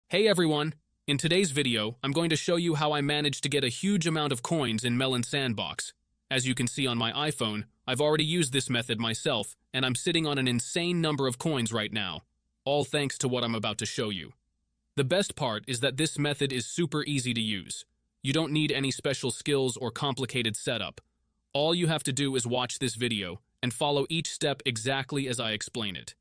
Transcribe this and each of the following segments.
Hey everyone! In today's video, I'm going to show you how I managed to get a huge amount of coins in Melon Sandbox. As you can see on my iPhone, I've already used this method myself, and I'm sitting on an insane number of coins right now, all thanks to what I'm about to show you. The best part is that this method is super easy to use. You don't need any special skills or complicated setup. All you have to do is watch this video and follow each step exactly as I explain it.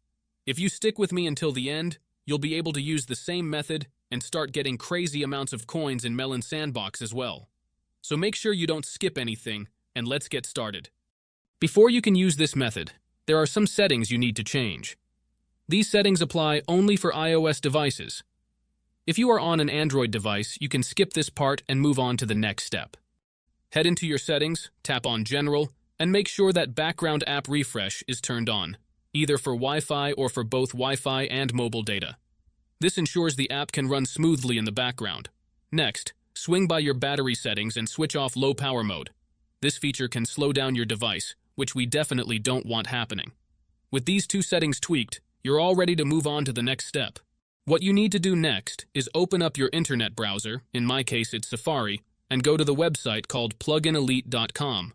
If you stick with me until the end, you'll be able to use the same method and start getting crazy amounts of coins in Melon Sandbox as well. So make sure you don't skip anything, and let's get started. Before you can use this method, there are some settings you need to change. These settings apply only for iOS devices. If you are on an Android device, you can skip this part and move on to the next step. Head into your settings, tap on General, and make sure that background app refresh is turned on, either for Wi-Fi or for both Wi-Fi and mobile data. This ensures the app can run smoothly in the background. Next, swing by your battery settings and switch off low power mode. This feature can slow down your device, which we definitely don't want happening. With these two settings tweaked, you're all ready to move on to the next step. What you need to do next is open up your internet browser, in my case it's Safari, and go to the website called pluginelite.com.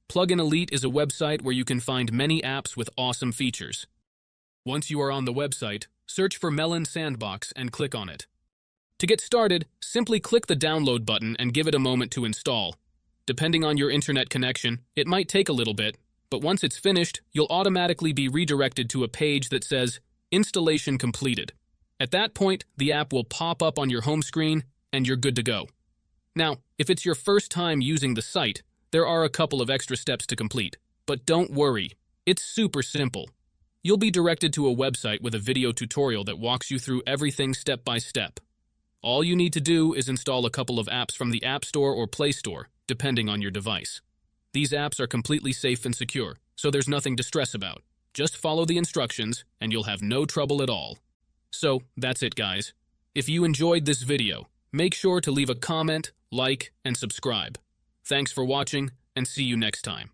Plugin Elite is a website where you can find many apps with awesome features. Once you are on the website, search for Melon Sandbox and click on it. To get started, simply click the download button and give it a moment to install. Depending on your internet connection, it might take a little bit, but once it's finished, you'll automatically be redirected to a page that says, Installation completed. At that point, the app will pop up on your home screen, and you're good to go. Now, if it's your first time using the site, there are a couple of extra steps to complete, but don't worry, it's super simple. You'll be directed to a website with a video tutorial that walks you through everything step by step. All you need to do is install a couple of apps from the App Store or Play Store, depending on your device. These apps are completely safe and secure, so there's nothing to stress about. Just follow the instructions, and you'll have no trouble at all. So, that's it guys. If you enjoyed this video, make sure to leave a comment, like, and subscribe. Thanks for watching, and see you next time.